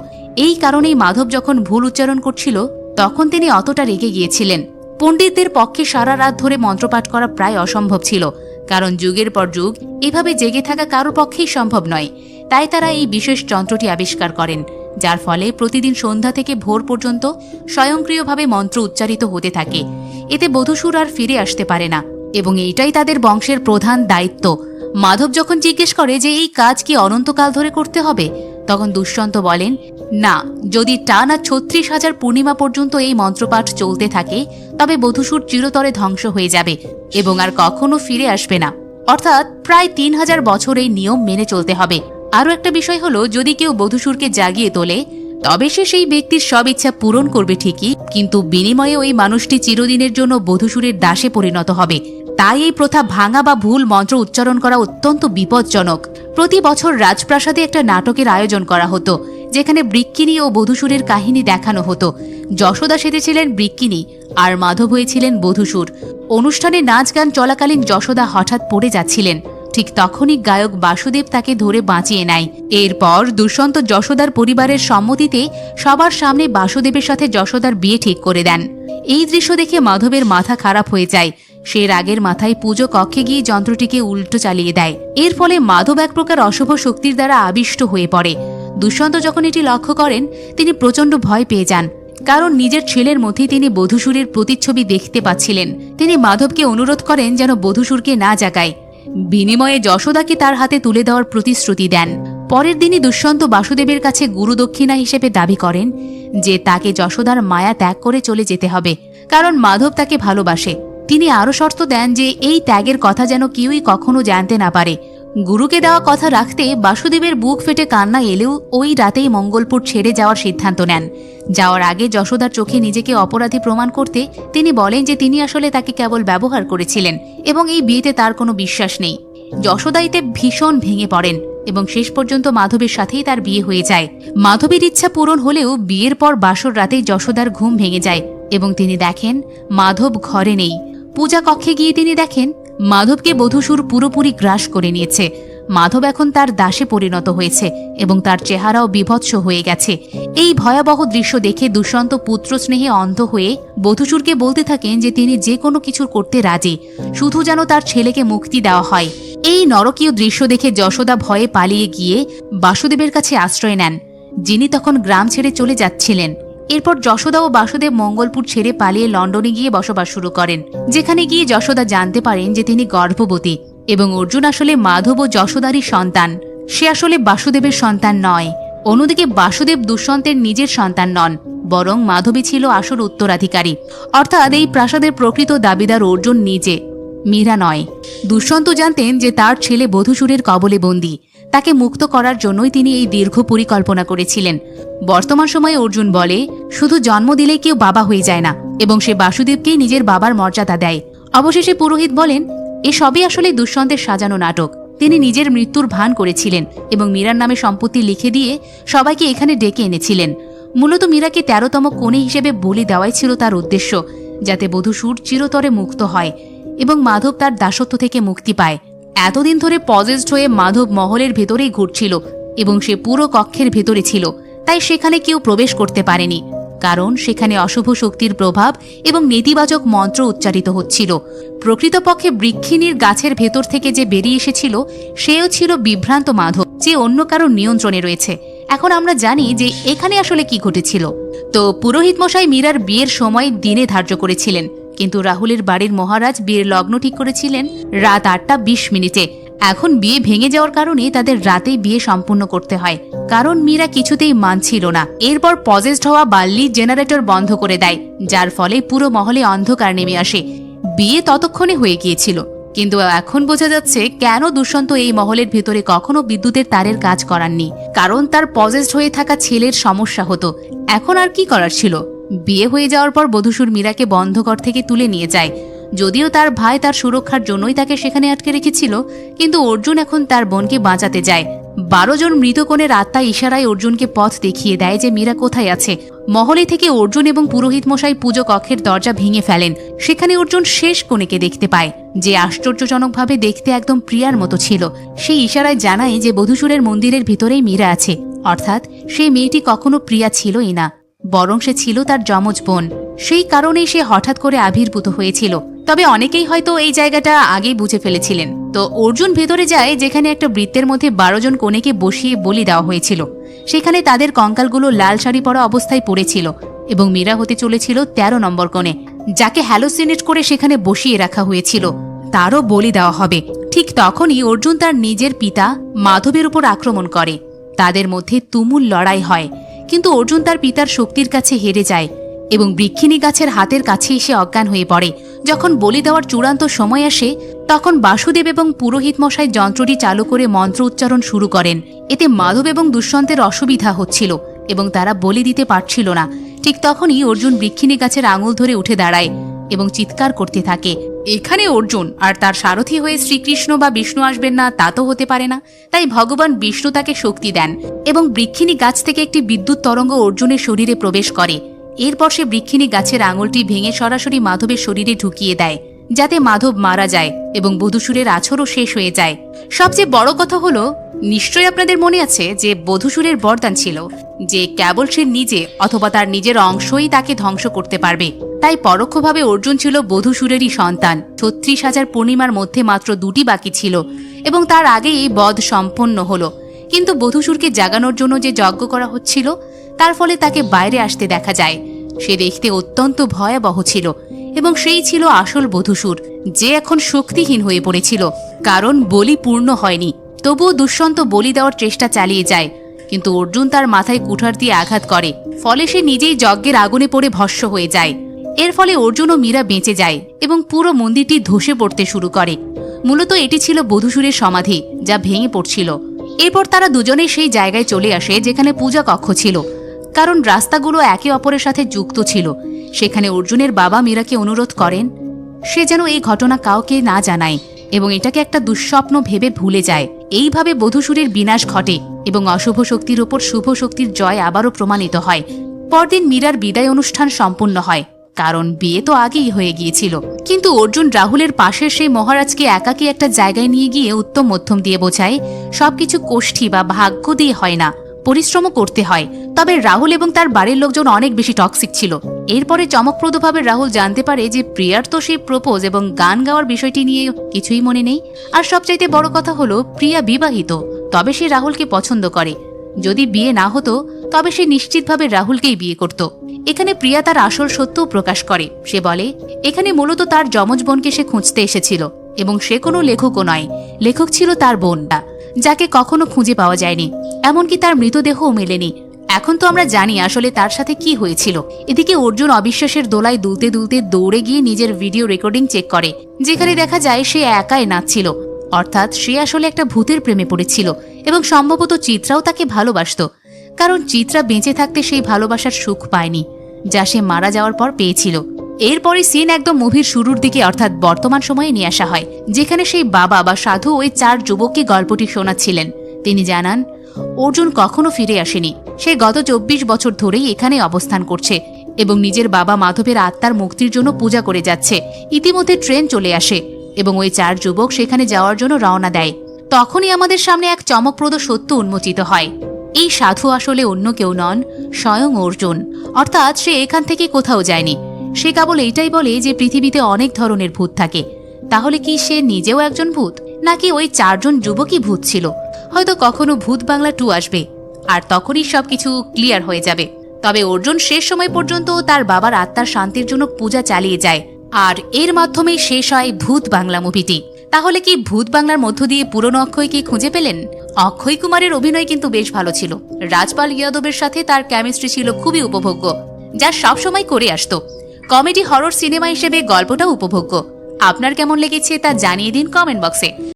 এই কারণেই মাধব যখন ভুল উচ্চারণ করছিল তখন তিনি অতটা রেগে গিয়েছিলেন। পণ্ডিতদের পক্ষে সারা রাত ধরে মন্ত্রপাঠ করা প্রায় অসম্ভব ছিল, কারণ যুগের পর যুগ এভাবে জেগে থাকা কারোর পক্ষেই সম্ভব নয়। তাই তারা এই বিশেষ যন্ত্রটি আবিষ্কার করেন, যার ফলে প্রতিদিন সন্ধ্যা থেকে ভোর পর্যন্ত স্বয়ংক্রিয়ভাবে মন্ত্র উচ্চারিত হতে থাকে। এতে বধূসুর আর ফিরে আসতে পারে না এবং এইটাই তাদের বংশের প্রধান দায়িত্ব। মাধব যখন জিজ্ঞেস করে যে এই কাজ কি অনন্তকাল ধরে করতে হবে, তখন দুষ্যন্ত বলেন না, যদি টানা 36,000 পূর্ণিমা পর্যন্ত এই মন্ত্রপাঠ চলতে থাকে তবে বধূসুর চিরতরে ধ্বংস হয়ে যাবে এবং আর কখনো ফিরে আসবে না। অর্থাৎ প্রায় 3000 বছর এই নিয়ম মেনে চলতে হবে। আরও একটা বিষয় হলো, যদি কেউ বধূসুরকে জাগিয়ে তোলে তবে সে সেই ব্যক্তির সব ইচ্ছা পূরণ করবে ঠিকই, কিন্তু বিনিময়ে ওই মানুষটি চিরদিনের জন্য বধূসুরের দাসে পরিণত হবে। তাই এই প্রথা ভাঙা বা ভুল মন্ত্র উচ্চারণ করা অত্যন্ত বিপজ্জনক। প্রতি বছর রাজপ্রাসাদে একটা নাটকের আয়োজন করা হতো, যেখানে বৃক্কিনী ও বধূসুরের কাহিনী দেখানো হতো। যশোদা সেজেছিলেন বৃক্কিনী আর মাধব হয়েছিলেন বধূসুর। অনুষ্ঠানে নাচ গান চলাকালীন যশোদা হঠাৎ পড়ে যাচ্ছিলেন। ঠিক তখনই গায়ক বাসুদেব তাকে ধরে বাঁচিয়ে নেয়। এরপর দুষ্যন্ত যশোদার পরিবারের সম্মতিতে সবার সামনে বাসুদেবের সাথে যশোদার বিয়ে ঠিক করে দেন। এই দৃশ্য দেখে মাধবের মাথা খারাপ হয়ে যায়। সে রাগের মাথায় পুজো কক্ষে গিয়ে যন্ত্রটিকে উল্টো চালিয়ে দেয়। এর ফলে মাধব এক প্রকার অশুভ শক্তির দ্বারা আবিষ্ট হয়ে পড়ে। দুষ্যন্ত যখন এটি লক্ষ্য করেন, তিনি প্রচণ্ড ভয় পেয়ে যান, কারণ নিজের ছেলের মধ্যেই তিনি বধূসুরের প্রতিচ্ছবি দেখতে পাচ্ছিলেন। তিনি মাধবকে অনুরোধ করেন যেন বধূসুরকে না জাগায়। বিনিময়ে যশোদাকে তার হাতে তুলে দেওয়ার প্রতিশ্রুতি দেন। পরের দিনই দুষ্যন্ত বাসুদেবের কাছে গুরুদক্ষিণা হিসেবে দাবি করেন যে তাকে যশোদার মায়া ত্যাগ করে চলে যেতে হবে, কারণ মাধব তাকে ভালোবাসে। তিনি আরও শর্ত দেন যে এই ত্যাগের কথা যেন কেউই কখনো জানতে না পারে। গুরুকে দেওয়া কথা রাখতে বাসুদেবের বুক ফেটে কান্না এলেও ওই রাতেই মঙ্গলপুর ছেড়ে যাওয়ার সিদ্ধান্ত নেন। যাওয়ার আগে যশোদার চোখে নিজেকে অপরাধী প্রমাণ করতে তিনি বলেন যে তিনি আসলে তাকে কেবল ব্যবহার করেছিলেন এবং এই বিয়েতে তার কোনো বিশ্বাস নেই। যশোদা এতে ভীষণ ভেঙে পড়েন এবং শেষ পর্যন্ত মাধবের সাথেই তার বিয়ে হয়ে যায়। মাধবের ইচ্ছা পূরণ হলেও বিয়ের পর বাসর রাতেই যশোদার ঘুম ভেঙে যায় এবং তিনি দেখেন মাধব ঘরে নেই। পূজা কক্ষে গিয়ে তিনি দেখেন মাধবকে বধূসুর পুরোপুরি গ্রাস করে নিয়েছে। মাধব এখন তার দাসে পরিণত হয়েছে এবং তার চেহারাও বিভৎস হয়ে গেছে। এই ভয়াবহ দৃশ্য দেখে দুষ্যন্ত পুত্র স্নেহে অন্ধ হয়ে বধূসুরকে বলতে থাকেন যে তিনি যে কোনো কিছুর করতে রাজি, শুধু যেন তার ছেলেকে মুক্তি দেওয়া হয়। এই নরকীয় দৃশ্য দেখে যশোদা ভয়ে পালিয়ে গিয়ে বাসুদেবের কাছে আশ্রয় নেন, যিনি তখন গ্রাম ছেড়ে চলে যাচ্ছিলেন। এরপর যশোদা ও বাসুদেব মঙ্গলপুর ছেড়ে পালিয়ে লন্ডনে গিয়ে বসবাস শুরু করেন, যেখানে গিয়ে যশোদা জানতে পারেন যে তিনি গর্ভবতী এবং অর্জুন আসলে মাধব ও যশোদারই সন্তান। সে আসলে বাসুদেবের সন্তান নয়। অন্যদিকে বাসুদেব দুষ্যন্তের নিজের সন্তান নন, বরং মাধবী ছিল আসল উত্তরাধিকারী। অর্থাৎ এই প্রাসাদের প্রকৃত দাবিদার অর্জুন নিজে, মীরা নয়। দুষ্যন্ত জানতেন যে তার ছেলে বধূসুরের কবলে বন্দী। তাকে মুক্ত করার জন্যই তিনি এই দীর্ঘ পরিকল্পনা করেছিলেন। বর্তমান সময়ে অর্জুন বলে, শুধু জন্ম দিলেই কেউ বাবা হয়ে যায় না এবং সে বাসুদেবকেই নিজের বাবার মর্যাদা দেয়। অবশেষে পুরোহিত বলেন, এসবই আসলে দুষ্যন্তের সাজানো নাটক। তিনি নিজের মৃত্যুর ভান করেছিলেন এবং মীরার নামে সম্পত্তি লিখে দিয়ে সবাইকে এখানে ডেকে এনেছিলেন। মূলত মীরাকে 13তম কনে হিসেবে বলি দেওয়াই ছিল তার উদ্দেশ্য, যাতে বধূসুর চিরতরে মুক্ত হয় এবং মাধব তার দাসত্ব থেকে মুক্তি পায়। এতদিন ধরে পজেসড হয়ে মাধব মহলের ভেতরেই ঘুরছিল এবং সে পুরো কক্ষের ভেতরে ছিল, তাই সেখানে কেউ প্রবেশ করতে পারেনি, কারণ সেখানে অশুভ শক্তির প্রভাব এবং নেতিবাচক মন্ত্র উচ্চারিত হচ্ছিল। প্রকৃতপক্ষে বৃক্ষিণীর গাছের ভেতর থেকে যে বেরিয়ে এসেছিল সেও ছিল বিভ্রান্ত মাধব, যে অন্য কারো নিয়ন্ত্রণে রয়েছে। এখন আমরা জানি যে এখানে আসলে কি ঘটেছিল। তো পুরোহিত মশাই মীরার বিয়ের সময় দিনে ধার্য করেছিলেন, কিন্তু রাহুলের বাড়ির মহারাজ বিয়ের লগ্ন ঠিক করেছিলেন রাত 8:20। এখন বিয়ে ভেঙে যাওয়ার কারণে তাদের রাতেই বিয়ে সম্পূর্ণ করতে হয়, কারণ মীরা কিছুতেই মানছিল না। এরপর পজেসড হওয়া বাল্লি জেনারেটর বন্ধ করে দেয়, যার ফলে পুরো মহলে অন্ধকার নেমে আসে। বিয়ে ততক্ষণে হয়ে গিয়েছিল, কিন্তু এখন বোঝা যাচ্ছে কেন দুষ্যন্ত এই মহলের ভেতরে কখনো বিদ্যুতের তারের কাজ করাননি, কারণ তার পজেসড হয়ে থাকা ছেলের সমস্যা হতো। এখন আর কি করার ছিল? বিয়ে হয়ে যাওয়ার পর বধূসুর মীরাকে বন্ধঘর থেকে তুলে নিয়ে যায়। যদিও তার ভাই তার সুরক্ষার জন্যই তাকে সেখানে আটকে রেখেছিল, কিন্তু অর্জুন এখন তার বোনকে বাঁচাতে যায়। 12 জন মৃতকণের আত্মা ইশারায় অর্জুনকে পথ দেখিয়ে দেয় যে মীরা কোথায় আছে। মহলে থেকে অর্জুন এবং পুরোহিত মশাই পুজো কক্ষের দরজা ভেঙে ফেলেন। সেখানে অর্জুন শেষ কনেকে দেখতে পায়, যে আশ্চর্যজনকভাবে দেখতে একদম প্রিয়ার মতো ছিল। সেই ইশারায় জানায় যে বধূসুরের মন্দিরের ভিতরেই মীরা আছে, অর্থাৎ সেই মেয়েটি কখনো প্রিয়া ছিলই না, বরং সে ছিল তার যমজ বোন। সেই কারণেই সে হঠাৎ করে আবির্ভূত হয়েছিল। তবে অনেকেই হয়তো এই জায়গাটা আগেই বুঝে ফেলেছিলেন। তো অর্জুন ভেতরে যায়, যেখানে একটা বৃত্তের মধ্যে 12 জন কনেকে বসিয়ে বলি দেওয়া হয়েছিল। সেখানে তাদের কঙ্কালগুলো লাল শাড়ি পরা অবস্থায় পড়েছিল এবং মীরা হতে চলেছিল 13 নম্বর কনে, যাকে হ্যালোসিনেট করে সেখানে বসিয়ে রাখা হয়েছিল। তারও বলি দেওয়া হবে। ঠিক তখনই অর্জুন তার নিজের পিতা মাধবের উপর আক্রমণ করে। তাদের মধ্যে তুমুল লড়াই হয়, কিন্তু অর্জুন তার পিতার শক্তির কাছে হেরে যায় এবং বৃক্ষিণী গাছের হাতের কাছে এসে অজ্ঞান হয়ে পড়ে। যখন বলি দেওয়ার চূড়ান্ত সময় আসে, তখন বাসুদেব এবং পুরোহিত মশাই যন্ত্রটি চালু করে মন্ত্র উচ্চারণ শুরু করেন। এতে মাধব এবং দুষ্যন্তের অসুবিধা হচ্ছিল এবং তারা বলি দিতে পারছিল না। ঠিক তখনই অর্জুন বৃক্ষিণী গাছের আঙুল ধরে উঠে দাঁড়ায় এবং চিৎকার করতে থাকে। এখানে অর্জুন আর তার সারথি হয়ে শ্রীকৃষ্ণ বা বিষ্ণু আসবেন না তা তো হতে পারে না। তাই ভগবান বিষ্ণু তাকে শক্তি দেন এবং বৃক্ষিণী গাছ থেকে একটি বিদ্যুৎ তরঙ্গ অর্জুনের শরীরে প্রবেশ করে। এরপর সে বৃক্ষিণী গাছের আঙুলটি ভেঙে সরাসরি মাধবের শরীরে ঢুকিয়ে দেয়, যাতে মাধব মারা যায় এবং বধূসুরের আছরও শেষ হয়ে যায়। সবচেয়ে বড় কথা হলো, নিশ্চয়ই আপনাদের মনে আছে যে বধূসুরের বরদান ছিল যে কেবল সে নিজে অথবা তার নিজের অংশই তাকে ধ্বংস করতে পারবে। তাই পরোক্ষভাবে অর্জুন ছিল বধূসুরেরই সন্তান। 36,000 পূর্ণিমার মধ্যে মাত্র 2টি বাকি ছিল এবং তার আগেই এই বধ সম্পন্ন হলো। কিন্তু বধূসুরকে জাগানোর জন্য যে যজ্ঞ করা হচ্ছিল তার ফলে তাকে বাইরে আসতে দেখা যায়। সে দেখতে অত্যন্ত ভয়াবহ ছিল এবং সেই ছিল আসল বধূসুর, যে এখন শক্তিহীন হয়ে পড়েছিল, কারণ বলি পূর্ণ হয়নি। তবুও দুষ্যন্ত বলি দেওয়ার চেষ্টা চালিয়ে যায়, কিন্তু অর্জুন তার মাথায় কুঠার দিয়ে আঘাত করে, ফলে সে নিজেই যজ্ঞের আগুনে পড়ে ভস্ম হয়ে যায়। এর ফলে অর্জুন ও মীরা বেঁচে যায় এবং পুরো মন্দিরটি ধসে পড়তে শুরু করে। মূলত এটি ছিল বধূসুরের সমাধি, যা ভেঙে পড়ছিল। এরপর তারা দুজনেই সেই জায়গায় চলে আসে যেখানে পূজা কক্ষ ছিল, কারণ রাস্তাগুলো একে অপরের সাথে যুক্ত ছিল। সেখানে অর্জুনের বাবা মীরাকে অনুরোধ করেন সে যেন এই ঘটনা কাউকে না জানায় এবং এটাকে একটা দুঃস্বপ্ন ভেবে ভুলে যায়। এইভাবে বধূসুরের বিনাশ ঘটে এবং অশুভ শক্তির ওপর শুভ শক্তির জয় আবারও প্রমাণিত হয়। পরদিন মীরার বিদায় অনুষ্ঠান সম্পূর্ণ হয়, কারণ বিয়ে তো আগেই হয়ে গিয়েছিল। কিন্তু অর্জুন রাহুলের পাশের সেই মহারাজকে একাকী একটা জায়গায় নিয়ে গিয়ে উত্তম মধ্যম দিয়ে বোঝায় সবকিছু কোষ্ঠী বা ভাগ্য দিয়ে হয় না, পরিশ্রমও করতে হয়। তবে রাহুল এবং তার বাড়ির লোকজন অনেক বেশি টক্সিক ছিল। এরপরে চমকপ্রদভাবে রাহুল জানতে পারে যে প্রিয়ার তো সেই প্রপোজ এবং গান গাওয়ার বিষয়টি নিয়ে কিছুই মনে নেই। আর সবচাইতে বড় কথা হলো প্রিয়া বিবাহিত, তবে সে রাহুলকে পছন্দ করে। যদি বিয়ে না হতো তবে সে নিশ্চিতভাবে রাহুলকেই বিয়ে করত। এখানে প্রিয়া তার আসল সত্যও প্রকাশ করে। সে বলে এখানে মূলত তার যমজ বোনকে সে খুঁজতে এসেছিল এবং সে কোনো লেখকও নয়, লেখক ছিল তার বোনটা, যাকে কখনো খুঁজে পাওয়া যায়নি, এমনকি তার মৃতদেহও মেলেনি। এখন তো আমরা জানি আসলে তার সাথে কি হয়েছিল। এদিকে অর্জুন অবিশ্বাসের দোলায় দুলতে দুলতে দৌড়ে গিয়ে নিজের ভিডিও রেকর্ডিং চেক করে, যেখানে দেখা যায় সে একাই নাচছিল। অর্থাৎ সে আসলে একটা ভূতের প্রেমে পড়েছিল এবং সম্ভবত চিত্রাও তাকে ভালোবাসত, কারণ চিত্রা বেঁচে থাকতে সেই ভালোবাসার সুখ পায়নি যা সে মারা যাওয়ার পর পেয়েছিল। এরপরে সিন একদম মুভির শুরুর দিকে অর্থাৎ বর্তমান সময়ে নিয়ে আসা হয়, যেখানে সেই বাবা বা সাধু ওই 4 যুবককে গল্পটি শোনাচ্ছিলেন। তিনি জানান অর্জুন কখনো ফিরে আসেনি, সে গত 24 বছর ধরেই এখানে অবস্থান করছে এবং নিজের বাবা মাধবের আত্মার মুক্তির জন্য পূজা করে যাচ্ছে। ইতিমধ্যে ট্রেন চলে আসে এবং ওই 4 যুবক সেখানে যাওয়ার জন্য রওনা দেয়। তখনই আমাদের সামনে এক চমকপ্রদ সত্য উন্মোচিত হয়। এই সাধু আসলে অন্য কেউ নন, স্বয়ং অর্জুন। অর্থাৎ সে এখান থেকে কোথাও যায়নি, সে কেবল এইটাই বলে যে পৃথিবীতে অনেক ধরনের ভূত থাকে। তাহলে কি সে নিজেও একজন ভূত, নাকি ওই 4 জন যুবকই ভূত ছিল? হয়তো কখনো ভূত বাংলা 2 আসবে আর তখনই সবকিছু ক্লিয়ার হয়ে যাবে। তবে অর্জুন শেষ সময় পর্যন্ত তার বাবার আত্মার শান্তির জন্য পূজা চালিয়ে যায়, আর এর মাধ্যমেই শেষ হয় ভূত বাংলা মুভিটি। তাহলে কি ভূত বাংলার মধ্য দিয়ে পুরনো অক্ষয়কে খুঁজে পেলেন? অক্ষয় কুমারের অভিনয় কিন্তু বেশ ভালো ছিল। রাজপাল ইয়াদবের সাথে তার কেমিস্ট্রি ছিল খুবই উপভোগ্য, যা সবসময় করে আসতো। কমেডি হরর সিনেমা হিসেবে গল্পটাও উপভোগ্য। আপনার কেমন লেগেছে তা জানিয়ে দিন কমেন্ট বক্সে।